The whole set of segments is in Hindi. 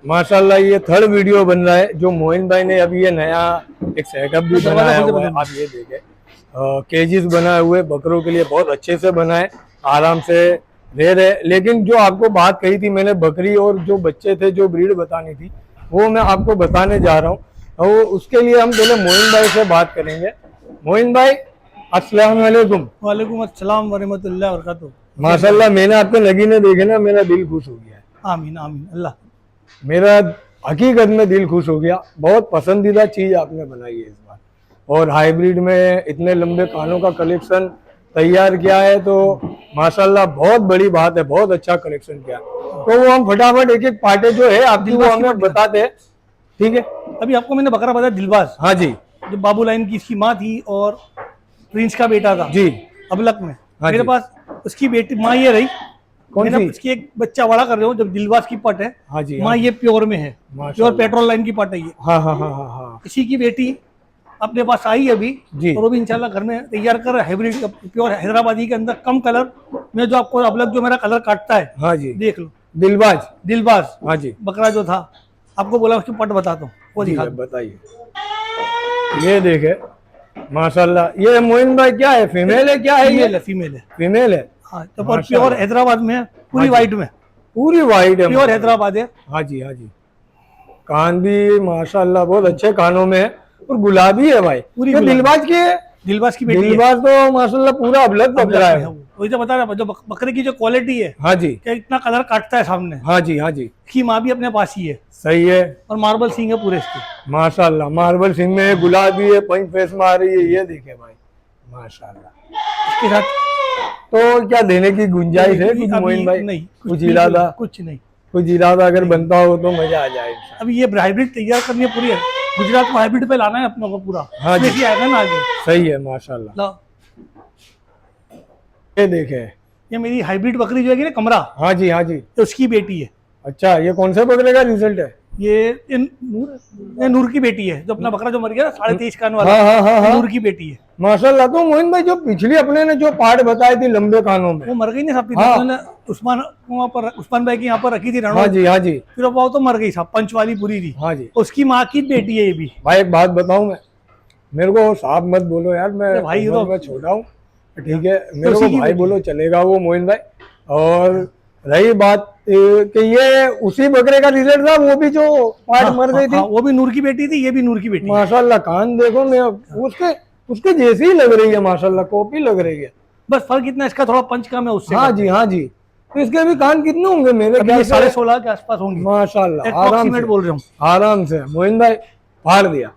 माशाल्लाह ये थर्ड वीडियो बन रहा है जो मोइन भाई ने अभी ये नया एक सेटअप भी बनाया हुआ है। आप ये देखें केजीज बनाए हुए बकरों के लिए बहुत अच्छे से बनाए, आराम से रह रहे। लेकिन जो आपको बात कही थी मैंने बकरी और जो बच्चे थे जो ब्रीड बतानी थी वो मैं आपको बताने जा रहा हूँ। और उसके लिए हम पहले मोइन भाई से बात करेंगे। मोइन भाई अस्सलाम वालेकुम। वालेकुम अस्सलाम वरहमतुल्लाहि वबरकातुहू। माशाल्लाह मैंने आपके नगीने देखे ना, मेरा दिल खुश हो गया है। आमीन आमीन अल्लाह। मेरा हकीकत में दिल खुश हो गया। बहुत पसंदीदा चीज़ आपने बनाई है इस बार, और हाइब्रिड में इतने लंबे कानों का कलेक्शन तैयार किया है तो माशाल्लाह बहुत बड़ी बात है, बहुत अच्छा कलेक्शन किया। तो वो हम फटाफट एक एक पार्टे जो है आपकी वो हमें बताते हैं, ठीक है? अभी आपको मैंने बकरा बताया दिलबाज, हाँ जी, जो बाबू लाइन की इसकी माँ थी और प्रिंस का बेटा था जी अबलक में। हाँ मेरे जी। पास उसकी बेटी माँ ये रही, कौन मैंने सी? उसकी एक बच्चा बड़ा कर रहे हो जब दिलबाज की पट है। हाँ जी, माँ हाँ ये प्योर में है, माशाल्लाह। प्योर पेट्रोल लाइन की पट है ये। हाँ हाँ हाँ हाँ हाँ इसी की बेटी अपने पास आई अभी जी। और वो भी इंशाल्लाह घर में तैयार कर हाइब्रिड प्योर हैदराबादी के अंदर कम कलर में, जो आपको अबलक जो मेरा कलर काटता है हाँ जी, देख लो। दिलबाज। दिलबाज हाँ जी बकरा जो था, आपको बोला उसकी पट बताता हूँ वो जी, दिखा अब बताइए। ये देखे माशाल्लाह। ये मोइन भाई क्या है, फीमेल है क्या है? फीमेल ये है, फीमेल है। फीमेल है। हाँ तो माशाल्लाह। प्योर हैदराबाद में है, पूरी हाँ जी। वाइट में, पूरी वाइट है, प्योर हैदराबाद है। हाँ जी हाँ जी। कान भी माशाल्लाह बहुत अच्छे कानों में है और गुलाबी है भाई। पूरी ये गुलाबी। दिलबाज की है? दिलबाज की बेटी है। दिलबाज तो माशाल्लाह पूरा अबलग अब बकरा है। वही तो बता रहा, जो बकरे की जो क्वालिटी है हाँ जी क्या इतना कलर काटता है सामने। हाँ जी हाँ जी, इसकी माँ भी अपने पास ही है सही है। और मार्बल सींग है पूरे इसके। माशाल्लाह मार्बल सिंह में गुलाबी है, पंच फेस में आ रही है। ये देखे भाई माशाल्लाह। इसके साथ तो क्या देने की गुंजाइश है कुछ मोइन भाई? नहीं, कुछ इरादा? कुछ नहीं। कुछ इरादा अगर बनता हो तो मजा आ जाए इंशाल्लाह। अभी ये हाइब्रिड तैयार करनी है पूरी है, गुजरात को हाइब्रिड पे लाना है अपना को पूरा। हाँ जी। इसमें आएगा ना आगे। सही है माशाल्लाह। लो, ये देखे, ये मेरी हाइब्रिड बकरी जो है ना कमरा, हाँ जी हाँ जी। तो उसकी बेटी है। अच्छा, ये कौन से बकरे का रिजल्ट है? ये नूर की बेटी है, जो अपना बकरा जो मर गया 23.5 कान वाला। हाँ हाँ हाँ हाँ। नूर की बेटी है। माशाल्लाह। तो मोइन भाई जो पिछली अपने ने जो पार्ट बताई थी लंबे कानों में, वो मर गई ना सब। हाँ। उस्मान भाई की यहाँ पर रखी थी रणो। हाँ जी हाँ जी फिर वो तो मर गई साहब, पंच वाली पूरी थी। हाँ जी। उसकी माँ की बेटी है ये भी। भाई एक बात बताऊं मैं, मेरे को साहब मत बोलो यार, मैं अरे भाई, ये तो- मैं छोटा हूँ, ठीक है? मेरे उसी को की भाई बेटी। बोलो चलेगा वो मोइन भाई। और रही बात कि ये उसी बकरे का रिजल्ट था, वो भी जो पार्ट हाँ, मर गई थी। हाँ, वो भी नूर की बेटी थी, ये भी नूर की बेटी है। माशाल्लाह कान देखो, मैं उसके उसके जैसी ही लग रही है माशाल्लाह, कॉपी लग रही है। बस फर्क इतना इसका थोड़ा पंच कम है उससे। हाँ जी हाँ जी। तो इसके भी कान कितने होंगे मेरे अभी ख्याल ये से? 16.5 के आसपास होंगी माशाल्लाह आराम अप्रोक्सीमेट से, बोल रहा हूँ। आराम से मोइन भाई फाड़ दिया।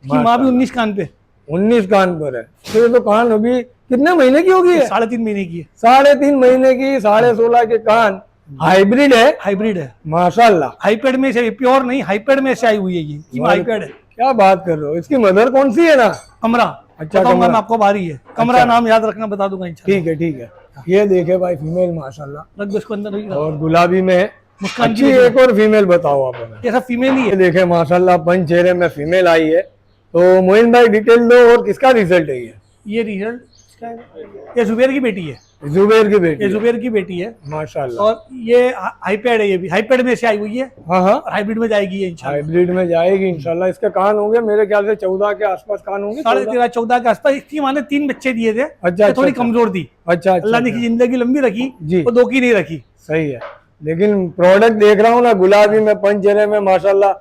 इसकी माँ भी 19 कान पे, 19 कान पर है। फिर तो कान अभी कितने महीने की होगी? 3.5 महीने की है। 3.5 महीने की, 16.5 के कान। हाइब्रिड है? हाइब्रिड है। माशाल्लाह। हाईपेड में से, प्योर नहीं हाईपेड में से आई हुई है ये हाईपेड है। क्या बात कर रहे हो? इसकी मदर कौन सी है ना? कमरा। अच्छा, बताऊंगा कमरा। मैं आपको, बारी है कमरा। अच्छा। नाम याद रखना, बता दूंगा इंशाल्लाह। ठीक है ठीक है। ये देखे भाई फीमेल माशाल्लाह, रख दो इसको अंदर। और गुलाबी में है। मुस्कान की अच्छी बेटी। एक और फीमेल बताओ आप हमें। ये सब फीमेल ही ये है। देखे माशाल्लाह पंच चेहरे में फीमेल आई है। तो मोइन भाई डिटेल दो, और किसका रिजल्ट है ये? ये रिजल्ट इसका है, ये जुबेर की बेटी है। जुबेर की बेटी ये है। जुबेर की बेटी है। माशाल्लाह। और ये हाईपेड है, ये भी हाईपेड में से आई हुई है हाँ हाँ, और हाइब्रिड में जाएगी ये इंशाल्लाह। हाइब्रिड में जाएगी इंशाल्लाह। इसके कान होंगे मेरे ख्याल से 14 के आसपास कान होंगे। 13.5-14 के आसपास। इसकी माँ ने 3 बच्चे दिए थे। अच्छा, ये थोड़ी अच्छा। कमजोर थी, अच्छा अल्लाह ने अच्छा, की जिंदगी लंबी रखी, जी। वो 2 की नहीं रखी। सही है। लेकिन प्रोडक्ट देख रहा हूँ ना, गुलाबी में पंच चेहरे में माशाल्लाह,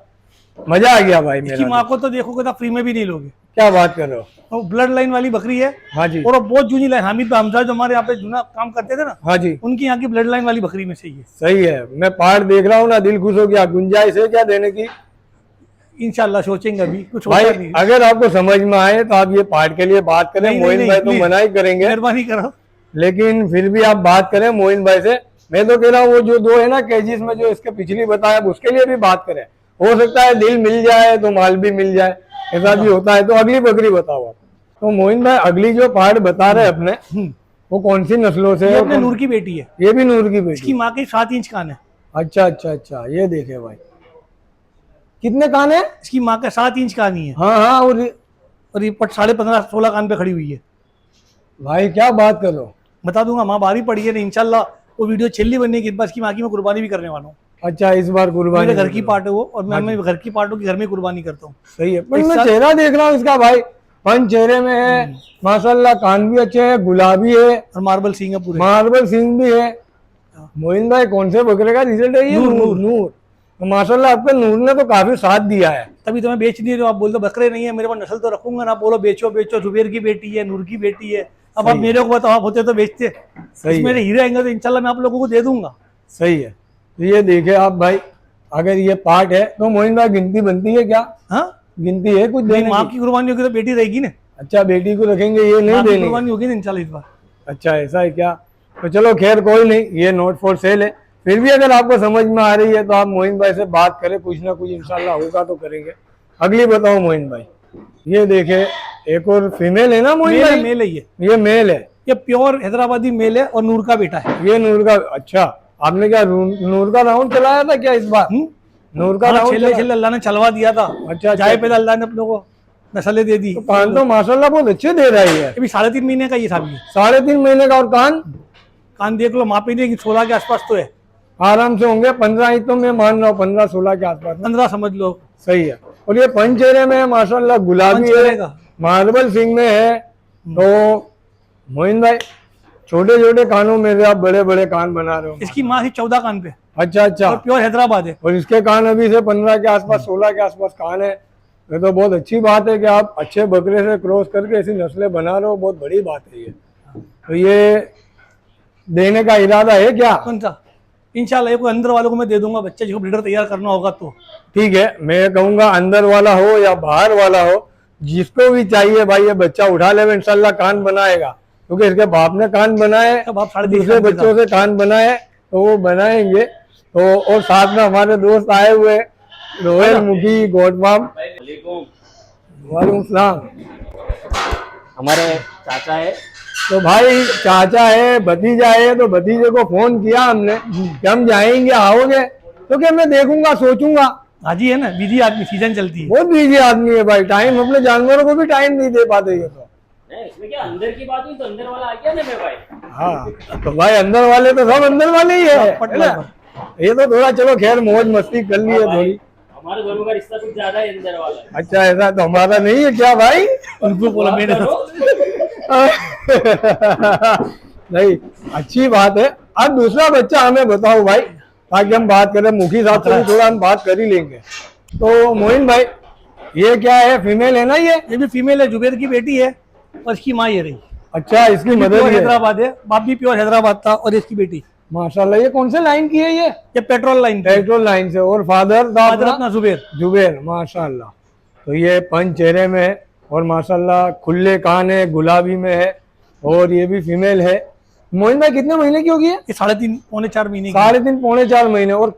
मजा आ गया भाई इसकी मेरा। माँ को तो देखोगे तो फ्री में भी नहीं लोगे। क्या बात कर रहे हो? वो ब्लड लाइन वाली बकरी है। हाँ जी और वो बहुत जूनी लाइन, हामिद हमजा जो हमारे यहाँ पे जूना काम करते थे ना, हाँ जी, उनकी यहाँ की ब्लड लाइन वाली बकरी में से ही है। सही है। मैं पार्ट देख रहा हूँ ना, दिल खुश हो गया। गुंजाइश है क्या देने की? इंशाल्लाह सोचेंगे, अभी कुछ होता भाई नहीं। अगर आपको समझ में आए तो आप ये पार्ट के लिए बात करें। नहीं, मोइन नहीं, भाई तो please। मना ही करेंगे, मेहरबानी करो। लेकिन फिर भी आप बात करें मोइन भाई से। मैं तो कह रहा हूँ वो जो 2 है ना केजीज में, जो इसके पिछली बताया, उसके लिए भी बात करें। हो सकता है दिल मिल जाए तो माल भी मिल जाए, ऐसा भी होता है। तो अगली बकरी बताओ आप। तो मोइन भाई अगली जो पार्ट बता रहे अपने, वो कौन सी नस्लों से ये है? अपने नूर की बेटी है। ये भी नूर की बेटी? इसकी माँ के 7 इंच कान है। अच्छा अच्छा अच्छा। ये देखे भाई, कितने कान है? इसकी माँ का 7 इंच कान ही है। हाँ हाँ। और ये पट 15.5-16 कान पे खड़ी हुई है। भाई क्या बात कर रहे हो? बता दूंगा, माँ बारी पड़ी है ना इंशाल्लाह। वो वीडियो छिल्ली बनने के बाद इसकी माँ की मैं कुर्बानी भी करने वाला हूँ। अच्छा, इस बार कुर्बानी मेरे घर की पार्ट है वो, और मैं घर की पार्टों की घर में कुर्बानी करता हूँ। सही है। पर मैं चेहरा देख रहा हूँ इसका भाई, पंच चेहरे में है माशाल्लाह, कान भी अच्छे हैं, गुलाबी है और मार्बल सींग है पूरे। मार्बल सिंह भी है। मोइन भाई कौन से बकरे का रिजल्ट है ये? नूर। नूर। तो माशाल्लाह आपके नूर ने तो काफी साथ दिया है। तभी तो मैं बेच नहीं रहा हूँ। आप बोल दो बकरे नहीं है मेरे पास, नस्ल तो रखूंगा ना, बोलो बेचो बेचो, जुबेर की बेटी है, नूर की बेटी है। अब आप मेरे को बताओ, आप होते तो बेचते। सही मेरे हीरे आएंगे तो इंशाल्लाह मैं आप लोगों को दे दूंगा। सही है। तो ये देखे आप भाई, अगर ये पार्ट है तो मोइन भाई गिनती बनती है क्या? हाँ, गिनती है कुछ देने माँ की? की कुर्बानी होगी तो बेटी रहेगी ना। अच्छा, बेटी को रखेंगे, ये नहीं माँ की देने? कुर्बानी होगी ना इंशाल्लाह इस बार। अच्छा, ऐसा है क्या? तो चलो खैर कोई नहीं, ये नोट फॉर सेल है। फिर भी अगर आपको समझ में आ रही है तो आप मोइन भाई से बात करें, कुछ ना कुछ इंशाल्लाह होगा तो करेंगे। अगली बताओ मोइन भाई। ये देखे एक और फीमेल है ना मोइन भाई? मेल है ये मेल है। ये प्योर हैदराबादी मेल है और नूर का बेटा है। ये नूर का? अच्छा, आपने क्या नूर का राउंड चलाया था क्या इस बार? नूर का राउंड छेले अल्लाह ने चलवा दिया था। अच्छा, जाए पहले अल्लाह ने अपने को नस्लें दे दी। तो कान तो माशाल्लाह बहुत अच्छे दे रही है। अभी 3.5 महीने का ये था। 3.5 महीने का। और कान देख लो, मापी नहीं, 16 के आसपास तो है। आराम से होंगे 15 ही तो मैं मान रहा हूँ, 15-16 के आसपास। 15 समझ लो। सही है। और ये पंचेरे में है माशाल्लाह, गुलाबी है, मार्बल सिंग में है। तो मोइन भाई छोटे छोटे कानों में से आप बड़े बड़े कान बना रहे हो। इसकी माँ थी 14 कान पे। अच्छा। और प्योर हैदराबाद है। और इसके कान अभी से 15 के आसपास, 16 के आसपास कान है। ये तो बहुत अच्छी बात है कि आप अच्छे बकरे से क्रॉस करके ऐसी नस्लें बना रहे हो, बहुत बड़ी बात है ये। तो ये देने का इरादा है क्या? कौन सा? इंशाल्लाह ये कोई अंदर वालों को मैं दे दूंगा, बच्चे जिसको ब्रीडर तैयार करना होगा तो। ठीक है, मैं कहूँगा अंदर वाला हो या बाहर वाला हो, जिसको भी चाहिए भाई ये बच्चा उठा ले, इंशाल्लाह कान बनाएगा। क्योंकि इसके बाप ने कान बनाए, दूसरे बच्चों से कान बनाए, तो वो बनाएंगे। तो और साथ में हमारे दोस्त आए हुए रोयल मुखी गोटवाम। वालेकुम सलाम। हमारे चाचा है। तो भाई चाचा है, भतीजा है, तो भतीजे को फोन किया हमने कि हम जाएंगे, आओगे? तो क्या मैं देखूंगा, सोचूंगा। हाजी है ना, बिजी आदमी, सीजन चलती है। बहुत बिजी आदमी है भाई, टाइम अपने जानवरों को भी टाइम नहीं दे पाते ये तो। नहीं, इसमें क्या अंदर की बात हुई तो अंदर वाला आ गया ना मेरे भाई। हाँ, तो भाई अंदर वाले तो सब अंदर वाले ही है ना? ये तो थोड़ा चलो खैर मौज मस्ती कर ली है थोड़ी। हमारे दोनों का रिश्ता कुछ ज्यादा है अंदर वाला। अच्छा, ऐसा तो हमारा नहीं है क्या भाई? उनको बोला मेरे नहीं, अच्छी बात है। अब दूसरा बच्चा हमें बताओ भाई, ताकि हम बात करें, मुखी साहब से भी थोड़ा हम बात कर ही लेंगे। तो मोइन भाई ये क्या है, फीमेल है ना? ये भी फीमेल है, जुबेर की बेटी है और इसकी माँ ये रही। अच्छा, इसकी मदर हैदराबाद है, बाप भी प्योर हैदराबाद था और इसकी बेटी। माशाल्लाह। ये कौन से लाइन की है ये पेट्रोल लाइन से। और फादर अपना जुबेर। माशाल्लाह। तो ये पंच चेहरे में है और माशाल्लाह खुले कान है, गुलाबी में है, और ये भी फीमेल है। मोइन भाई कितने महीने की होगी ये? 3.5 पौने 4 महीने। 3.5 पौने 4 महीने। और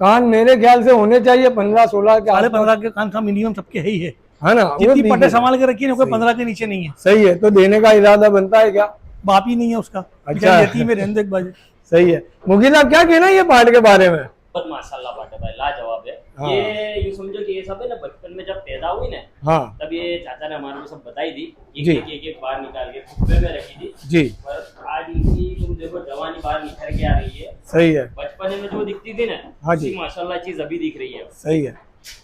कान मेरे ख्याल से होने चाहिए 15-16 के। 15.5 के कान का मिनिमम सबके है ही है ना? जितनी पट्टे संभाल के रखी है, कोई 15 के नीचे नहीं है। सही है। तो देने का इरादा बनता है क्या? बाप ही नहीं है उसका। अच्छा, में रहने एक बाजू। सही है। मुखी साहब क्या कहना ये पार्ट के बारे में? बहुत माशाल्लाह बात है भाई, लाजवाब है। हाँ। ये यूं समझो कि ये सब है ना, बचपन में जब पैदा हुई ना, हाँ, तब ये चाचा ने हमारे को सब बताई थी, जी। एक बार निकाल के कुप्पे में रखी थी जी। पर आज इनकी तुम देखो जवानी बाहर निखर के आ रही है। सही है। बचपन में जो दिखती थी ना, हाँ जी, माशाल्लाह चीज अभी दिख रही है। सही है।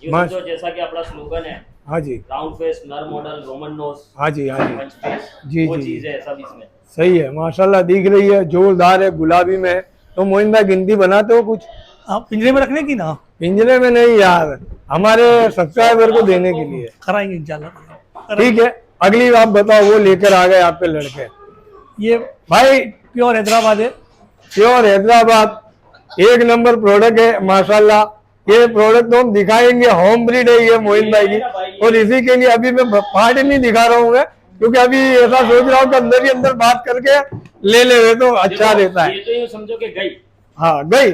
ये समझो जैसा कि अपना स्लोगन है, हाँ जी, राउंड फेस, नर मॉडल, रोमन नोज, हाँ जी, हाँ जी, पंच फेस, जी, वो जी। चीज है सब इसमें। सही है, माशाल्लाह दिख रही है, जोरदार है, गुलाबी में है। तो मोइन भाई गिनती बनाते हो कुछ? आप पिंजरे में रखने की ना? पिंजरे में नहीं यार, हमारे सब्सक्राइबर को देने के लिए। कराएंगे इंशाल्लाह। ठीक है, अगली आप बताओ। वो लेकर आ गए आपके लड़के। ये भाई प्योर हैदराबाद है। प्योर हैदराबाद, एक नंबर प्रोडक्ट है माशाल्लाह। ये प्रोडक्ट तो हम दिखाएंगे, होम ब्रीड है ये मोइन भाई की। और इसी के लिए अभी मैं पार्ट नहीं दिखा रहा हूँ, क्योंकि अभी ऐसा सोच रहा हूँ कि अंदर ही अंदर बात करके ले रहे तो अच्छा रहता है। ये तो यूं समझो कि गई। हाँ गई।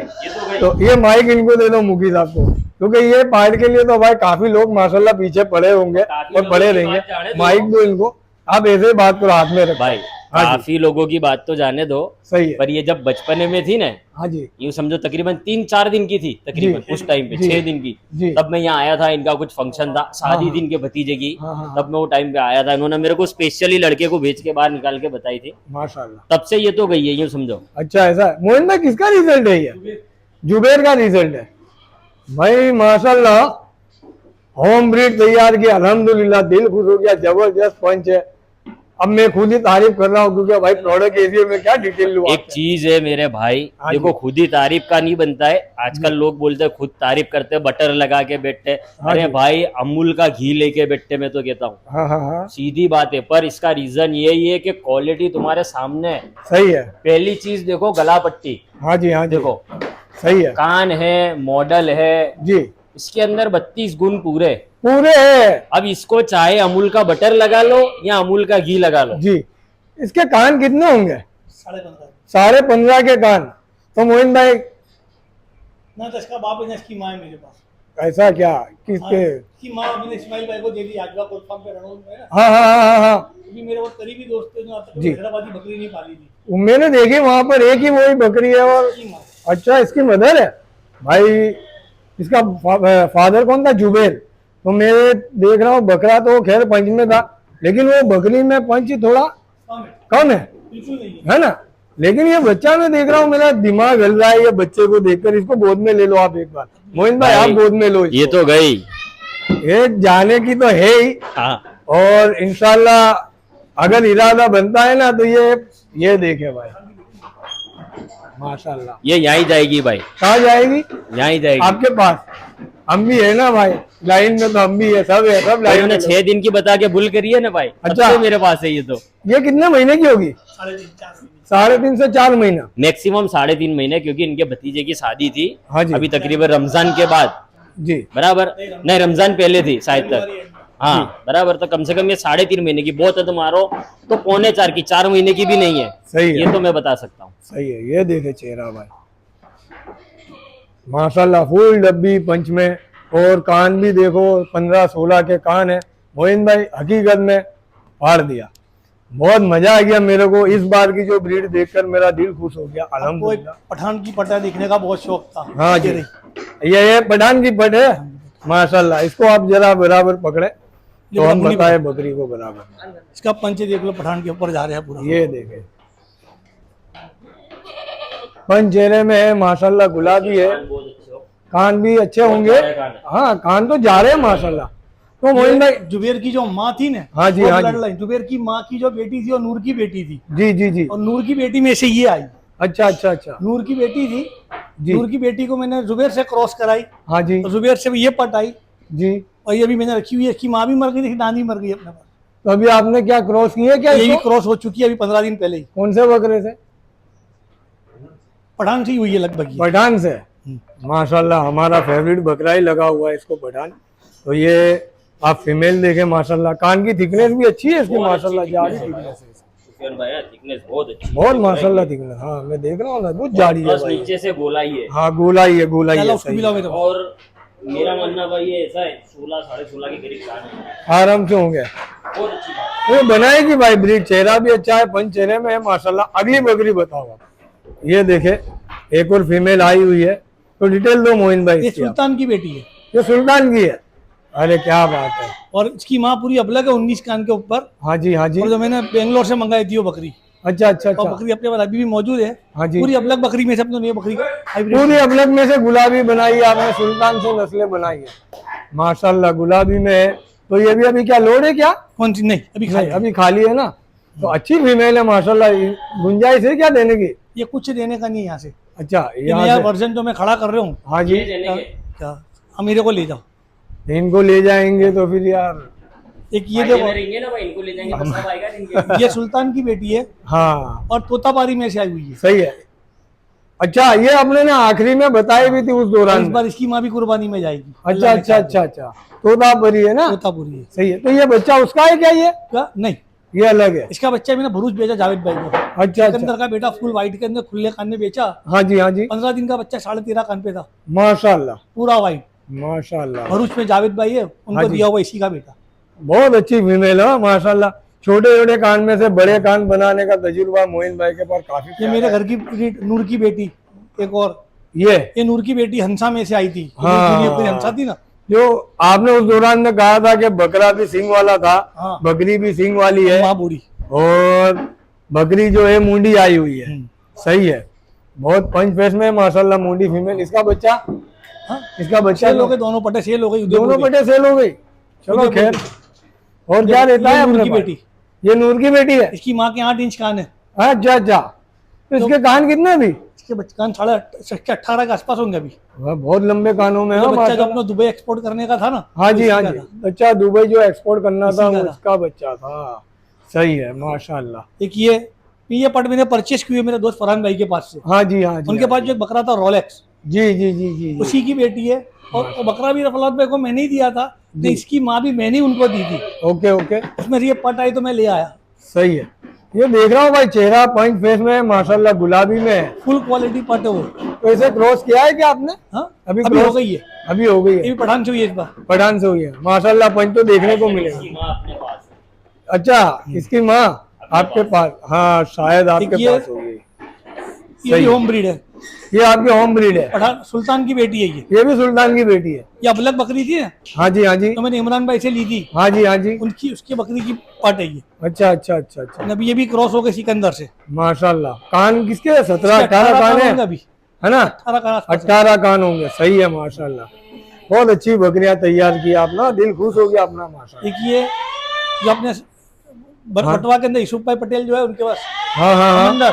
तो ये माइक इनको दे दो मुखी साहब को, क्योंकि ये पार्ट के लिए तो भाई काफी लोग माशाल्लाह पीछे पड़े होंगे और पड़े रहेंगे। माइक दो इनको, आप ऐसे ही बात करो, हाथ में रखो। भाई हाँ जी। काफी लोगों की बात तो जाने दो, सही है। पर ये जब बचपने में थी ना, हाँ जी यूं समझो तकरीबन 3-4 दिन की थी तकरीबन, जी। उस टाइम पे जी। 6 दिन की। जी। तब मैं यहाँ आया था, इनका कुछ फंक्शन था, शादी हाँ। थी इनके भतीजे की। हाँ, हाँ, तब मैं वो टाइम पे आया था, इन्होंने मेरे को स्पेशली लड़के को भेज के बाहर निकाल के बताई थी। माशाल्लाह। तब से ये तो गई है, यूं समझो। अच्छा ऐसा है। मोइन भाई किसका रिजल्ट है ये? जुबेर का रिजल्ट है भाई, माशाल्लाह। होम ब्रीड तैयार किया, अल्हम्दुलिल्लाह, दिल खुश हो गया, जबरदस्त पंच है। अब मैं खुद ही तारीफ कर रहा हूँ क्योंकि भाई प्रोडक्ट एरिया में क्या डिटेल लूँ एक चीज है मेरे भाई, हाँ देखो जी। खुद ही तारीफ का नहीं बनता है। आजकल लोग बोलते हैं खुद तारीफ करते हैं, बटर लगा के बैठते हैं। हाँ अरे जी। भाई अमूल का घी लेके बैठते, मैं तो कहता हूँ हाँ हाँ हाँ सीधी बात है। पर इसका रीजन यही है कि क्वालिटी तुम्हारे सामने है। सही है। पहली चीज देखो, गला पट्टी हाँ जी हाँ जी देखो, सही है कान है, मॉडल है, जी, इसके अंदर 32 गुण पूरे। पूरे है अब इसको चाहे अमूल का बटर लगा लो या अमूल का घी लगा लो। जी। इसके कान कितने होंगे? 15.5। 15.5 के कान। तो मोइन भाई ना तो इसका बाप है ना इसकी माँ है मेरे पास। ऐसा क्या? किसके? हाँ, इसकी माँ मैंने इस्माइल भाई को दे दी आजवा कोर्ट फार्म पे रणोल में ना। हाँ हाँ हाँ हाँ हाँ क्योंकि मेरे बहुत करीबी दोस्त थे जो आज तक जी। हैदराबादी बकरी नहीं पाली थी। वो मैंने देखी वहां पर, एक ही वही बकरी है। और इसकी माँ अच्छा, इसकी मदर है भाई। इसका फादर कौन था? जुबेर। तो मैं देख रहा हूँ बकरा तो खैर पंच में था, लेकिन वो बकरी में पंच थोड़ा कम है, कम है बिल्कुल नहीं है। है ना? लेकिन ये बच्चा मैं देख रहा हूँ, मेरा दिमाग हिल रहा है ये बच्चे को देखकर। इसको गोद में ले लो आप एक बार, मोइन भाई आप गोद में लो ये इसको। तो गई। ये जाने की तो है ही, हाँ और इंशाल्लाह अगर इरादा बनता है ना तो ये देखे भाई, माशाल्लाह। ये यहाँ ही जाएगी भाई, कहाँ जाएगी? यहाँ ही जाएगी। आपके पास हम भी है ना भाई, लाइन में तो हम भी है, सब है, सब भाई लाइन उन्हें में। 6 दिन की बता के भूल करी है ना भाई। अच्छा। अच्छा मेरे पास है ये तो ये कितने महीने की होगी? 3.5-4 3.5 से 4 महीना। मैक्सिमम 3.5 महीने, क्योंकि इनके भतीजे की शादी थी हाँ जी। अभी तकरीबन रमजान के बाद, जी बराबर नहीं रमजान पहले थी शायद तक। महीने। हाँ बराबर, तो कम से कम ये 3.5 महीने की, बहुत है तो मारो तो 3.25 की, 4 महीने की भी नहीं है। सही है, ये तो मैं बता सकता हूँ। सही है। ये देखे चेहरा भाई, माशाल्लाह, फुल डब्बी पंच में। और कान भी देखो, 15-16 के कान है। मोइन भाई हकीकत में फाड़ दिया। बहुत मजा आ गया मेरे को इस बार की जो ब्रीड देखकर, मेरा दिल खुश हो गया आपको एक अल्हम्दुलिल्लाह। पठान की पटा देखने का बहुत शौक था। हाँ जी, ये रही। ये पठान की पट है माशाल्लाह। इसको आप जरा बराबर पकड़े तो हम बताए बकरी को बराबर। इसका पंच देख लो, पठान के ऊपर जा रहा है पूरा। ये देखे पंच चेहरे में है माशाल्लाह, गुलाबी है, बहुत अच्छे हो। कान भी अच्छे होंगे। हाँ, कान तो जा रहे हैं माशाल्लाह। तो मोइन भाई, जुबेर की जो माँ थी ना, हाँ जी, वो हाँ जी। ब्लड लाइन, जुबेर की माँ की जो बेटी थी और नूर की बेटी थी, जी जी जी। और नूर की बेटी में से ये आई। अच्छा अच्छा अच्छा नूर की बेटी थी, जी। नूर की बेटी को मैंने जुबेर से क्रॉस कराई, हाँ जी और जुबेर से ये पट आई, जी। और ये भी मैंने रखी हुई है। इसकी माँ भी मर गई थी, नानी मर गई अपने पास। तो अभी आपने क्या क्रॉस किए क्या ये भी इसको? क्रॉस हो चुकी है अभी 15 दिन पहले ही। कौन से बकरे से? पठान से ही हुई है लगभग ये। पठान से। माशाल्लाह, हमारा फेवरेट बकरा ही लगा हुआ है इसको, पठान। तो ये आप फीमेल देखें माशाल्लाह, कान की थिकनेस भी अच्छी है इसकी माशाल्लाह, जाड़ी थिकनेस है। सुफियान भाई थिकनेस बहुत अच्छी, बहुत माशाल्लाह थिकनेस। हाँ मैं देख रहा हूँ ना, बहुत जाड़ी है बस भाई। नीचे से गोला ही है। हाँ गोला ही है, गोला ही चलो है, उसको सही भी लाओ है। मेरे पास। और मेरा मानना भाई ये ऐसा है, 16-16.5 के करीब कान है, आराम से होंगे। बहुत अच्छी बात। वो बनाएगी भाई ब्रीड, चेहरा भी अच्छा है, पंच चेहरे में है माशाल्लाह। अगली बकरी बताओ आप। ये देखे एक और फीमेल आई हुई है, तो डिटेल दो मोइन भाई ये इसकी आप। सुल्तान की बेटी है, ये सुल्तान की है। अरे क्या बात है। और इसकी माँ पूरी अबलग है 19 कान के ऊपर। हाँ जी हाँ जी। और जो मैंने बेंगलोर से मंगाई थी वो बकरी, अच्छा अच्छा और अच्छा। बकरी अपने पास अभी भी मौजूद है। हाँ जी। पूरी अबलग बकरी में से अपने ये बकरी का हाइब्रिड। पूरी अबलग में से गुलाबी बनाई है आपने, सुल्तान से नस्लें बनाई है माशाल्लाह, गुलाबी में है। तो ये भी अभी क्या लोड है क्या? कौन सी? नहीं अभी नहीं, खाली अभी खाली है ना। तो अच्छी फीमेल है माशाल्लाह। गुंजाइश है क्या देने की? ये कुछ देने का नहीं है यहाँ से। अच्छा ये यहाँ नया से। वर्जन जो मैं खड़ा कर रहा हूँ, हाँ जी, ये देने के क्या हम मेरे को ले जाओ। इनको ले जाएंगे तो फिर यार। एक ये फायदे में देखो, रहेंगे ना भाई, इनको ले जाएंगे तो सब आएगा इनके। ये सुल्तान की बेटी है हाँ और तोतापारी में से आई हुई है। सही है। अच्छा, ये अपने ने आखिरी में बताई भी थी उस और दौरान इस में। बार इसकी माँ भी कुर्बानी में जाएगी। अच्छा अच्छा अच्छा अच्छा, तोतापरी है ना। तोतापुरी है सही है। तो ये बच्चा उसका है क्या? ये क्या? नहीं, ये अलग है। इसका बच्चा मैंने भरूच बेचा जावेद भाई को। अच्छा अच्छा। सिकंदर का बेटा फुल व्हाइट के अंदर खुले कान में बेचा। हाँ जी हाँ जी। 15 दिन का बच्चा 13.5 कान पे था, माशाल्लाह पूरा व्हाइट। माशाल्लाह। भरूच में जावेद भाई है, हाँ उनको जी। दिया हुआ इसी का बेटा। बहुत अच्छी फीमेल है माशाल्लाह। छोटे छोटे कान में से बड़े कान बनाने का तजुर्बा मोइन भाई के पास काफी ये प्यारा मेरे है। घर की breed, नूर की बेटी एक और, ये ये नूर की बेटी हंसा में से आई थी। हाँ। दुनिया पूरी हंसा थी ना। जो आपने उस दौरान में कहा था कि बकरा भी सींग वाला था, हाँ। बकरी भी सींग वाली है, माँ बूढ़ी। और बकरी जो है मुंडी आई हुई है। सही है, बहुत पंच फेस में है माशाल्लाह मुंडी फीमेल। इसका बच्चा, हाँ, इसका बच्चा सेल हो गए, दोनों पटे सेल हो गई। दोनों पटे सेल हो गई। चलो उदयपुर खैर, की। और क्या रहता है नूर अपने की पास? बेटी, ये नूर की बेटी है। इसकी माँ के 8 इंच कान है। अच्छा अच्छा, तो इसके कान कितने भी? इसके बच्चे कान 18.5 के आसपास होंगे अभी। वह बहुत लंबे कानों में है जो बच्चा जो माशाल्लाह। अपना दुबई एक्सपोर्ट करने का था ना, हाँ वो जी, इसी हाँ का जी, था। बच्चा दुबई जो एक्सपोर्ट करना इसी था का वो था। इसका बच्चा था। सही है माशाल्लाह। एक ये पट मैंने परचेस की है मेरे दोस्त फरहान भाई के पास से। हाँ जी, हाँ जी, उनके हाँ पास जी। जो एक बकरा था रोलेक्स, जी जी जी जी जी। उसी की बेटी है। और वो बकरा भी रफलात भाई को मैंने ही दिया था, जी। नहीं इसकी माँ भी मैंने ही उनको दी थी। ओके ओके, उसमें से ये पट आई तो मैं ले आया। सही है। ये देख रहा हूँ भाई, चेहरा पंच फेस में है माशाल्लाह, गुलाबी में है। फुल क्वालिटी पट है वो। तो इसे क्रॉस किया है क्या आपने? हाँ, अभी अभी हो cross- गई है। अभी हो गई ये है, भी पठान से हुई है इस बार। पठान से हुई है माशाल्लाह। पंच तो देखने को मिलेगा। इसकी माँ अपने पास है। अच्छा, इसकी माँ आपके पास? हाँ, शायद आपके ये- पास होगी। ये भी होम ब्रीड है। ये आपकी होम ब्रीड है? पठान सुल्तान की बेटी है ये। ये भी सुल्तान की बेटी है? ये अबलग बकरी थी ना, हाँ जी, हाँ जी, तो मैंने इमरान भाई से ली थी। हाँ जी, हाँ जी। उनकी उसकी बकरी की पट है ये। अच्छा अच्छा अच्छा अच्छा, अभी ये भी क्रॉस हो गए सिकंदर से। माशाल्लाह। कान किसके? 17 इसके 18 कान है, होंगे अभी, है ना? 18 कान आसपास है। 18 कान होंगे। सही है माशाल्लाह। बहुत अच्छी बकरियां तैयार की आपने, दिल खुश हो गया अपना माशाल्लाह। एक ये जो अपने बटवा के अंदर यूसुफ भाई पटेल जो है उनके पास हाँ हाँ हाँ समंदर,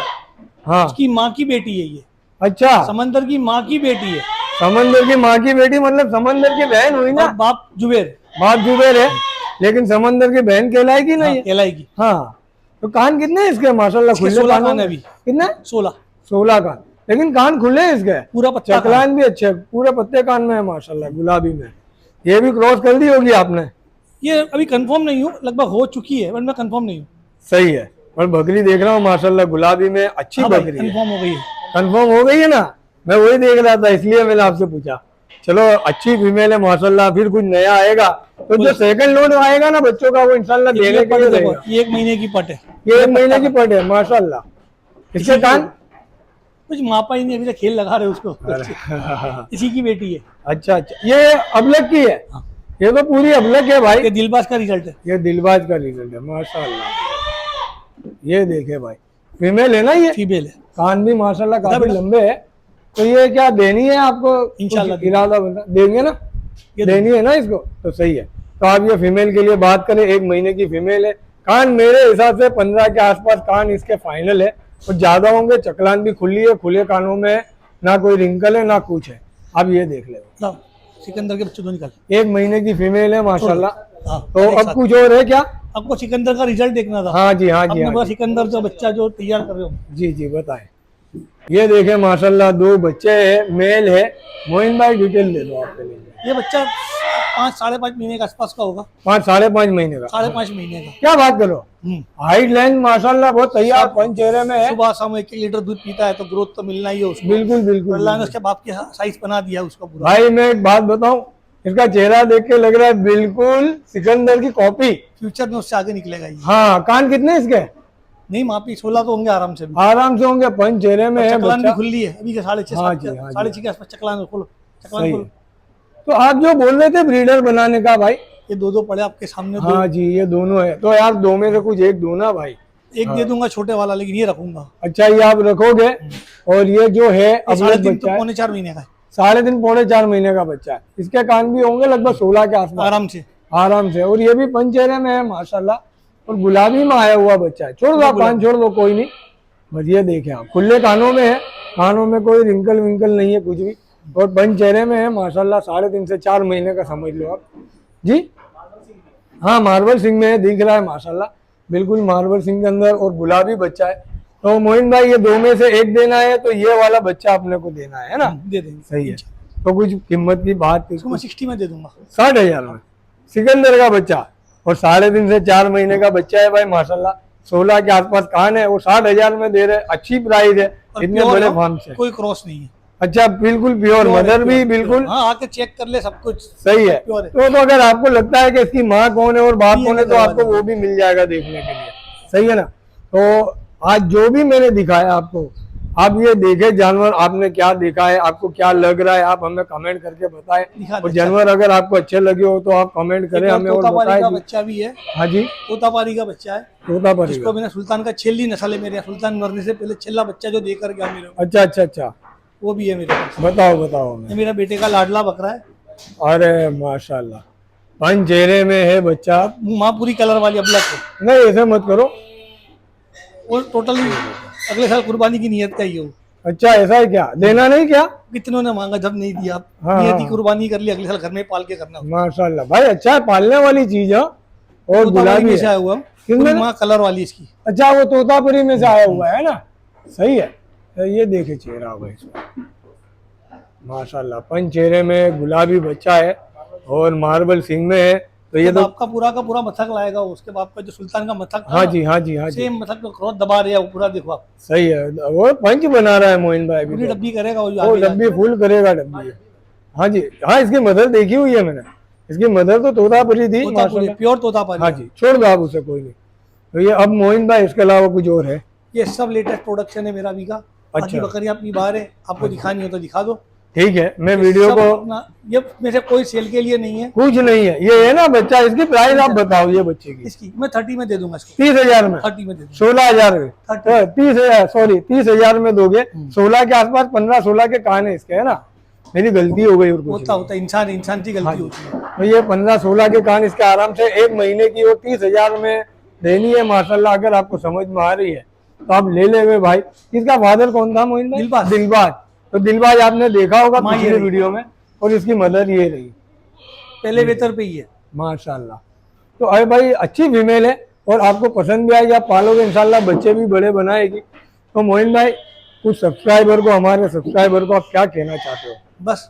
हाँ। उसकी माँ की बेटी है ये। अच्छा, समंदर की माँ की बेटी है। समंदर की माँ की बेटी मतलब समंदर की बहन हुई ना? और बाप जुबेर। बाप जुबेर है, लेकिन समंदर की बहन कहलाएगी नहीं है? कहलाएगी। हाँ। तो कान कितने हैं इसके माशाल्लाह? इसके खुले 16 कान कान है होंगे। अभी। कितने? 16 16 कान, लेकिन कान खुले हैं इसके। पूरा पत्ता कान। चकलान भी अच्छे, पूरे पत्ते कान में है माशाल्लाह, गुलाबी में। ये भी क्रॉस कर दी होगी आपने? ये अभी कंफर्म नहीं हूँ, लगभग हो चुकी है बट मैं कंफर्म नहीं हूँ। सही है। और बकरी देख रहा हूँ माशाल्लाह, गुलाबी में अच्छी हाँ भाई, बकरी है। कंफर्म हो गई है। कंफर्म हो गई है ना? मैं वही देख रहा था, इसलिए मैंने आपसे पूछा। चलो, अच्छी फीमेल है माशाल्लाह। फिर कुछ नया आएगा तो जो सेकंड लोड आएगा ना बच्चों का, वो इंशाल्लाह ये देने के पट लिए देखो, रहेगा। ये 1 महीने की पट है। ये 1 महीने की पट है माशाल्लाह। इसके कान? कुछ मापा ही नहीं, अभी तक खेल लगा रहे उसको। इसी की बेटी है। अच्छा अच्छा, ये अबलग की है? ये तो पूरी अबलग है भाई। ये दिलबाज का रिजल्ट है। ये दिलबाज का रिजल्ट है माशाल्लाह। ये देखे भाई, फीमेल है ना ये? फीमेल है। कान भी माशाल्लाह काफी बेटा। लंबे है। तो ये क्या देनी है आपको? इंशाल्लाह कुछ इरादा बना देंगे ना? ये देनी है ना इसको? तो सही है। तो आप ये फीमेल के लिए बात करें, 1 महीने की फीमेल है। कान मेरे हिसाब से 15 के आसपास कान इसके फाइनल है, और ज्यादा होंगे। चकलान भी खुली है, खुले कानों में है, ना कोई रिंकल है ना कुछ है। आप ये देख ले, लाओ, सिकंदर के बच्चे दो निकाल। 1 महीने की फीमेल है माशाल्लाह। हाँ, तो अब कुछ और है क्या? आपको सिकंदर का रिजल्ट देखना था। हाँ जी, हाँ जी, अपने हाँ पास जी, सिकंदर जो बच्चा जो तैयार कर रहे हो। जी जी, बताएं। ये देखे माशाल्लाह, 2 बच्चे हैं, मेल है। मोइन भाई डिटेल दे दो आपके लिए। ये बच्चा 5 साढ़े 5 महीने के आसपास का होगा। 5 साढ़े 5 महीने का? 5.5 महीने का। क्या बात करो, हाइट लेंथ माशाल्लाह बहुत तैयार, पंच चेहरे में है। सुबह शाम 1 लीटर दूध पीता है, तो ग्रोथ तो मिलना ही है उसको। बिल्कुल बिल्कुल अल्लाह ने बिल्कुल। उसके बाप के साइज बना दिया उसको पूरा। भाई मैं एक बात बताऊं, इसका चेहरा देख के लग रहा है बिल्कुल सिकंदर की कॉपी। फ्यूचर में उससे आगे निकलेगा ये। हाँ, कान कितने इसके? नहीं मापी 16 तो होंगे आराम से भी। आराम से होंगे, पंच चेहरे में है चकलान भी बच्चा। खुली है अभी के 6.5 हाँ जी, हाँ जी। 6.5 के आसपास। चकलान खोलो, चकलान सही खोलो। है। तो आप जो बोल रहे थे ब्रीडर बनाने का भाई? ये दो पड़े आपके सामने। हाँ जी, ये दोनों है। तो यार 2 में से कुछ एक दो ना भाई। एक दे दूंगा छोटे वाला, लेकिन ये रखूंगा। अच्छा, ये आप रखोगे? और ये जो है अब 3.5 बच्चा है, 3.4 महीने का है 3.5 पौने 4 महीने का बच्चा है। इसके कान भी होंगे लगभग 16 के आसपास आराम से। आराम से। और ये भी पंच चेहरे में है माशाल्लाह, और गुलाबी में आया हुआ बच्चा है। छोड़ दो आप, कान छोड़ दो, कोई नहीं। बस ये देखें आप, खुले कानों में है, कानों में कोई रिंकल विंकल नहीं है कुछ भी, और पंच चेहरे में है माशाल्लाह। 3.5 से 4 महीने का समझ लो आप जी। हाँ, मार्बल सिंह में है, दिख रहा है माशाल्लाह, बिल्कुल मार्बल सिंह के अंदर, और गुलाबी बच्चा है। तो मोइन भाई, ये 2 में से एक देना है, तो ये वाला बच्चा अपने को देना है ना? दे देंगे। सही है। तो कुछ कीमत की बात इसको मैं 60 में दे दूंगा। 60,000 में सिकंदर का बच्चा, और 3.5 से 4 महीने का बच्चा है भाई माशाल्लाह। 16 के आसपास कान है, वो 60,000 में दे रहे, अच्छी प्राइस है और इतने pure बड़े है, फार्म से। कोई क्रॉस नहीं है। अच्छा, बिल्कुल प्योर, मदर भी बिल्कुल हाँ, आके चेक कर ले, सब कुछ सही है। प्योर है। तो अगर आपको लगता है कि इसकी माँ कौन है और बाप ये कौन है तो करवा आपको देंगे। वो भी मिल जाएगा देखने के लिए, सही है ना। तो आज जो भी मैंने दिखाया आपको, आप ये देखे जानवर, आपने क्या देखा है, आपको क्या लग रहा है, आप हमें कमेंट करके बताएं। दिखा और दे, जानवर अगर आपको अच्छे लगे हो तो आप कमेंट करें एक और हमें और तोतापारी का बताएं। बच्चा भी है, हाँ जी, तोतापारी का बच्चा है, तोतापरी जिसको का। मैंने सुल्तान का छेली नस्ल है मेरे यहाँ, सुल्तान मरने से पहले छेला बच्चा जो देकर गया मेरे को, अच्छा अच्छा अच्छा, वो भी है मेरे पास। बताओ बताओ ये हमें। मेरा बेटे का लाडला बकरा है, अरे माशाल्लाह, पंच चेहरे में है बच्चा। माँ पूरी कलर वाली अबलक है। नहीं ऐसे मत करो। वो टोटली अगले साल कुर्बानी की नियत का ही है वो। अच्छा ऐसा है क्या, देना नहीं क्या? कितनों ने मांगा, जब नहीं दिया, हाँ, नियति हाँ। कुर्बानी कर ली, अगले साल घर में पाल के करना। माशाल्लाह भाई, अच्छा है, पालने वाली चीज है। और तोतापरी गुलाबी में से है। आया हुआ, किसमें? पूरी माँ कलर वाली इसकी। अच्छा, वो तोतापुरी में से आया हुआ है ना, सही है। तो ये देखे चेहरा भाई इसका, माशाल्लाह, पंच चेहरे में गुलाबी बच्चा है और मार्बल सिंग में है। तो ये तो बाप का पूरा मथक लाएगा, उसके बाप का जो सुल्तान का मथक था हाँ ना, जी हाँ जी हाँ जी, सेम मथक को क्रॉस दबा रहा है वो पूरा, देखो आप, सही है। वो पंच बना रहा है मोइन भाई पूरी भी तो। डब्बी करेगा वो जो वो आगे जाके। डब्बी फुल करेगा डब्बी। हाँ जी हाँ, इसकी मदर देखी हुई है मैंने, इसकी मदर तो तोतापुरी थी माशाल्लाह। प्योर तोतापरी। हाँ जी, छोड़ दो आप उसे, कोई नहीं। तो ये अब मोइन भाई इसके अलावा कुछ और है? ये सब लेटेस्ट प्रोडक्शन है मेरा अभी का। बाकी अच्छा। बकरियां अपनी बाहर है, आपको दिखानी हो तो दिखा दो। ठीक है, मैं वीडियो सब को, अपना, ये मेरे से कोई सेल के लिए नहीं है। कुछ नहीं है, ये है ना बच्चा, इसकी प्राइस आप बताओ ये बच्चे की। इसकी मैं 30 में दे दूंगा इसको, 30,000 में, 30 में दे दूंगा। 16,000 में, 30। 30,000, सॉरी 30,000 में दोगे। 16 के आसपास, 15-16 के कान है इसके, है ना, मेरी गलती हो गई और कुछ होता नहीं। होता इंसान की गलती होती है। तो ये 15-16 के कान इसके आराम से 1 महीने की और 30,000 में देनी है माशाल्लाह। अगर आपको समझ में आ रही है तो आप ले ले भाई। इसका फादर कौन था मोइन भाई? दिलबाज। दिलबाज। तो दिलबाज आपने देखा होगा माँ ये पिछले रही। वीडियो में, और इसकी मदर ये रही पहले वेतर पे ही है। माशाल्लाह। तो अरे भाई अच्छी फीमेल है और आपको पसंद भी आएगी, आप पालोगे इंशाल्लाह, बच्चे भी बड़े बनाएगी। तो मोइन भाई, कुछ सब्सक्राइबर को, हमारे सब्सक्राइबर को आप क्या कहना चाहते हो? बस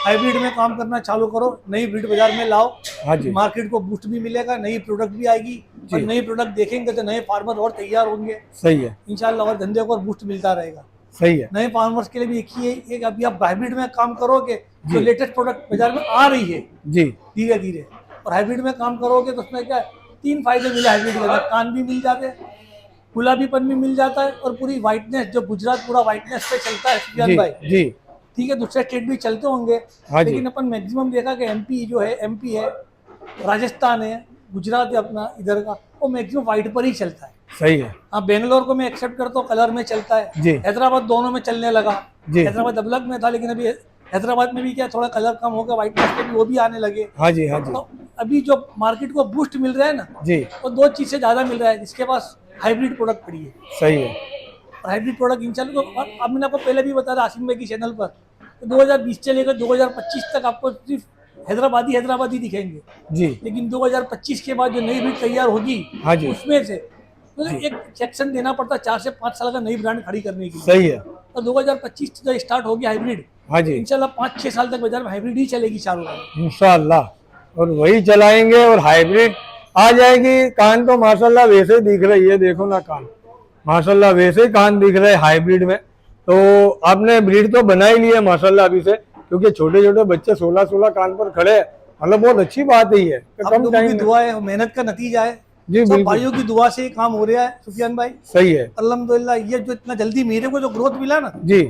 हाइब्रिड में काम करना चालू करो, नई ब्रीड बाजार में लाओ। हाँ जी, मार्केट को बूस्ट भी मिलेगा, नई प्रोडक्ट भी आएगी, और जी। नई प्रोडक्ट देखेंगे तो नए फार्मर और तैयार होंगे सही है, इंशाल्लाह, और धंधे को और बूस्ट मिलता रहेगा। सही है। नए फार्मर्स के लिए भी एक ही है, एक अभी आप हाइब्रिड में काम करोगे तो लेटेस्ट प्रोडक्ट बाजार में आ रही है जी, धीरे धीरे, और हाइब्रिड में काम करोगे तो उसमें क्या है, 3 फायदे मिले हाइब्रिड के अंदर। कान भी मिल जाते हैं, गुलाबीपन भी मिल जाता है, और पूरी व्हाइटनेस, जो गुजरात पूरा व्हाइटनेस पे चलता है सुफियान जी, भाई, जी, ठीक है, दूसरे स्टेट भी चलते होंगे, हाँ जी। लेकिन अपन मैक्सिमम देखा कि एमपी जो है, एमपी है, राजस्थान है, गुजरात है अपना इधर का, वो मैक्सिमम व्हाइट पर ही चलता है। सही है हाँ, बेंगलोर को मैं एक्सेप्ट करता हूँ, कलर में चलता है। जी, हैदराबाद दोनों में चलने लगा। जी। हैदराबाद अबलग में था, लेकिन अभी हैदराबाद में भी क्या थोड़ा कलर कम हो गया, व्हाइटनेस पे भी वो भी आने लगे। हाँ जी, हाँ जी, तो अभी जो मार्केट को बूस्ट मिल रहा है ना, जी, वो 2 चीज़ से ज़्यादा मिल रहा है, जिसके पास हाइब्रिड प्रोडक्ट पड़ी है। सही है, और हाइब्रिड प्रोडक्ट इंशाल्लाह, तो अब मैंने आपको पहले भी बताया आसिम भाई की चैनल पर, तो 2020 से लेकर 2025 तक आपको सिर्फ हैदराबादी दिखेंगे, जी, लेकिन 2025 के बाद जो नई ब्रीड तैयार होगी, हाँ जी, उसमें से तो एक सेक्शन देना पड़ता है 4 से 5 साल का नई ब्रांड खड़ी करने के लिए। सही है, और 2025 जो स्टार्ट होगी हाइब्रिड, हाँ जी, इंशाल्लाह 5-6 साल तक बाजार में हाइब्रिड ही चलेगी चारों तरफ। इंशाल्लाह। और वही चलाएंगे और हाइब्रिड आ जाएगी। कान तो माशाल्लाह वैसे ही दिख रही है, देखो ना कान, माशाल्लाह वैसे ही कान दिख रहे हैं हाइब्रिड में। तो आपने ब्रीड तो बना ही ली है माशाल्लाह अभी से, क्योंकि छोटे छोटे बच्चे 16-16 कान पर खड़े हैं, मतलब बहुत अच्छी बात ही है। तो आप कम लोगों टाइम की में, दुआ है, मेहनत का नतीजा है, जी सब बिल्कुल, भाइयों की दुआ से ये काम हो रहा है सुफियान भाई। सही है, अल्हम्दुलिल्लाह, ये जो इतना जल्दी मेरे को जो ग्रोथ मिला ना, जी,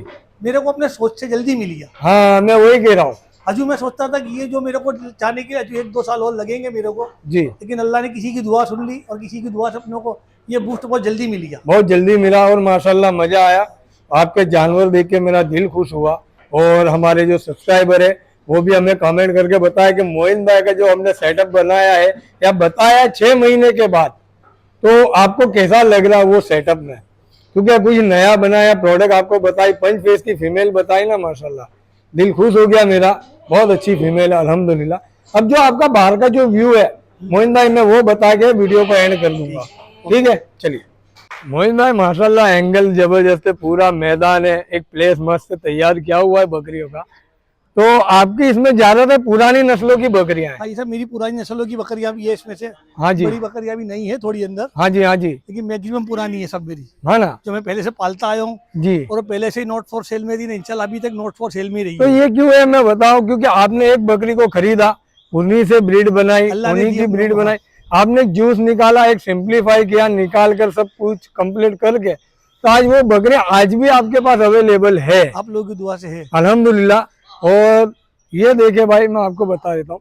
मेरे को अपने सोच से जल्दी मिली है। हाँ मैं वही कह रहा हूँ, अजू मैं सोचता था कि ये जो मेरे को जाने के लिए अजू 1-2 साल और लगेंगे मेरे को, जी, लेकिन अल्लाह ने किसी की दुआ सुन ली, और किसी की दुआ से अपनों को ये बूस्ट बहुत जल्दी मिल गया। बहुत जल्दी मिला और माशाल्लाह मजा आया। आपके जानवर देख के मेरा दिल खुश हुआ। और हमारे जो सब्सक्राइबर है वो भी हमें कमेंट करके बताया कि मोइन भाई का जो हमने सेटअप बनाया है या बताया 6 महीने के बाद, तो आपको कैसा लग रहा है वो सेटअप में, क्योंकि कुछ नया बनाया प्रोडक्ट आपको बताई, पंच फेस की फीमेल बताई ना, माशाल्लाह दिल खुश हो गया मेरा। बहुत अच्छी फीमेल है अल्हम्दुलिल्लाह। अब जो आपका बाहर का जो व्यू है मोइन भाई, मैं वो बता के वीडियो को एंड कर दूंगा, ठीक है? चलिए मोइन भाई, माशाल्लाह एंगल जबरदस्त है, पूरा मैदान है, एक प्लेस मस्त तैयार किया हुआ है बकरियों का। तो आपकी इसमें ज्यादातर पुरानी नस्लों की बकरियां हैं। हाँ ये सब मेरी पुरानी नस्लों की बकरियां भी है इसमें से। हाँ जी, बड़ी बकरियां भी नहीं है थोड़ी अंदर, हाँ जी, हाँ जी, लेकिन मैक्सिमम पुरानी है सब मेरी, हाँ ना जो मैं पहले से पालता आया हूँ जी। और पहले से ही नॉट फॉर सेल में थी, नहीं चल अभी तक नॉट फॉर सेल में रही तो है। ये क्यों है मैं बताऊं, क्योंकि आपने एक बकरी को खरीदा, उन्हीं से ब्रीड बनाई, अल्लाह ने उन्हीं दी की हम ब्रीड लोगों को। बनाई, आपने जूस निकाला, एक सिंप्लीफाई किया, निकाल कर सब कुछ कंप्लीट करके, तो आज वो बकरी आज भी आपके पास अवेलेबल है आप लोगों की दुआ से है। अल्हम्दुलिल्लाह। और ये देखे भाई, मैं आपको बता देता हूँ,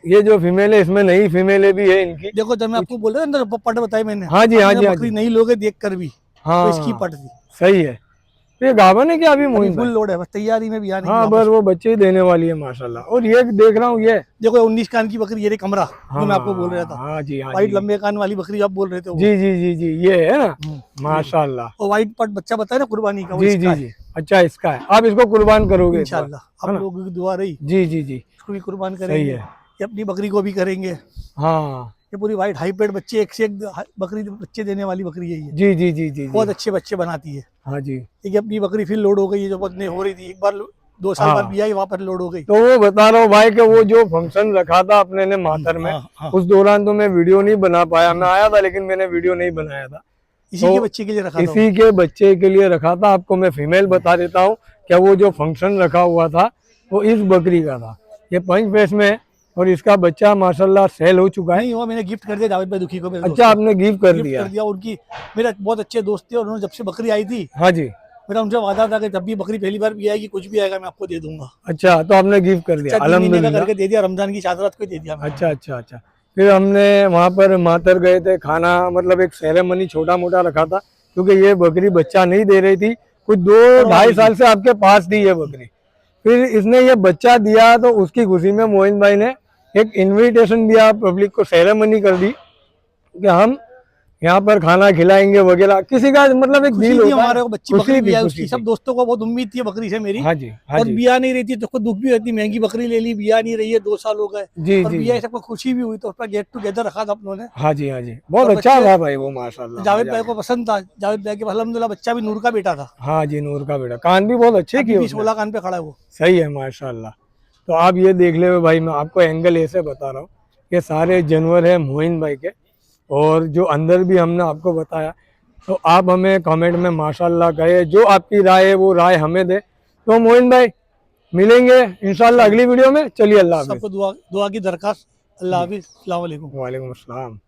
ये जो फीमेल है इसमें नई फीमेलें भी है इनकी। देखो जब मैं आपको बोल रहा था अंदर पट बताई मैंने, हाँ जी, हाँ जी, हाँ बकरी जी, नहीं लोगे देख कर भी, तो इसकी हाँ पट थी। सही है। तो ये गाभन है क्या अभी अभी मोहित फुल भाई? लोड है, बस तैयारी में भी आने की हाँ, वापस। बस वो बच्चे ही देने वाली है माशाल्लाह। और ये देख रहा हूँ, ये देखो 19 कान की बकरी, ये रे कमरा हाँ, जो मैं आपको बोल रहा था, हाँ जी, हाँ वाइट जी, लंबे कान वाली बकरी आप बोल रहे थे वो। जी जी जी जी, ये है ना हम्म, माशाल्लाह। और वाइट पट बच्चा बताया ना कुर्बानी का, वो जी इसका जी है। जी, अच्छा इसका है, आप इसको कुर्बान करोगे इस बार? इंशाल्लाह आप लोगों की दुआ रही, जी जी जी, इसको भी कुर्बान सही करेंगे, है। ये अपनी बकरी को भी करेंगे। हाँ ये पूरी वाइट हाईब्रिड बच्चे, एक से एक बकरी बच्चे देने वाली बकरी है ये, जी जी जी जी बहुत जी, अच्छे बच्चे बनाती है। हाँ जी। देखिए अपनी बकरी फिर लोड हो गई है, जो बदने हो रही थी, एक बार 2 साल हाँ। बाद भी आई, वापस लोड हो गई। तो वो बता रहा हूँ भाई कि वो जो फंक्शन रखा था अपने ने मातर में, हाँ, हाँ। उस दौरान तो मैं वीडियो नहीं बना पाया, मैं आया था लेकिन मैंने वीडियो नहीं बनाया था। इसी तो के बच्चे के लिए रखा था वो। इसी के बच्चे के लिए रखा था। आपको मैं फीमेल बता देता हूँ, क्या वो जो फंक्शन रखा हुआ था वो इस बकरी का था, ये पंच फेस में है, और इसका बच्चा माशाल्लाह सेल हो चुका है। नहीं हुआ, मैंने गिफ्ट कर दिया जावेद भाई दुखी को, मेरे दोस्त अच्छा, को। आपने गिफ्ट कर गिफ्ट दिया? कर दिया उनकी, मेरा बहुत अच्छे दोस्त थे और उन्होंने जब से बकरी आई थी, हाँ जी, मेरा उनसे वादा था कि जब भी बकरी पहली बार भी आएगी, कुछ भी आएगा मैं आपको दे दूंगा। अच्छा, तो आपने गिफ्ट कर दिया अच्छा 3 महीने का अल्हम्दुलिल्लाह। करके दे दिया, रमजान की चादरात को ही दे दिया मैंने। अच्छा अच्छा अच्छा, फिर हमने वहाँ पर मातर गए थे, खाना मतलब एक सेरेमनी छोटा मोटा रखा था, क्योंकि ये बकरी बच्चा नहीं दे रही थी, कुछ 2-2.5 साल से आपके पास थी ये बकरी। फिर इसने ये बच्चा दिया, तो उसकी खुशी में मोहिन भाई ने एक इनविटेशन दिया, पब्लिक को सेरेमनी कर दी कि हम यहाँ पर खाना खिलाएंगे वगैरह, किसी का मतलब एक खुशी दिल थी होता है, हमारे को, बच्ची खुशी बकरी भी थी, आई खुशी उसकी, सब थी। दोस्तों को बहुत उम्मीद थी बकरी से मेरी। हाँ जी, हाँ और जी, बिया नहीं रहती तो उसको दुख भी रहती, महंगी बकरी ले ली, बिया नहीं रही है, 2 साल हो गए, जी और जी बिया जी, सबको खुशी भी हुई, तो उसका गेट टुगेदर रखा था अपनों ने। हाँ जी, हाँ जी, बहुत और अच्छा बच्चे- था भाई वो माशाल्लाह। जावेद भाई को पसंद था, जावेद भाई के अल्हम्दुलिल्लाह बच्चा भी नूर का बेटा था, हाँ जी, नूर का बेटा, कान भी बहुत अच्छे अभी किए भी उसने। 16 कान पे खड़ा है वो। सही है माशाल्लाह। तो आप ये देख ले भाई, मैं आपको एंगल ऐसे बता रहा हूँ कि सारे जानवर हैं मोइन भाई के, और जो अंदर भी हमने आपको बताया। तो आप हमें कमेंट में माशाल्लाह कहे, जो आपकी राय है वो राय हमें दे। तो मोइन भाई मिलेंगे इंशाल्लाह अगली वीडियो में। चलिए, अल्लाह हाफिज़। सबको दुआ दुआ की दरखास्त। अल्लाह हाफिज़, अस्सलाम वालेकुम। वालेकुम अस्सलाम।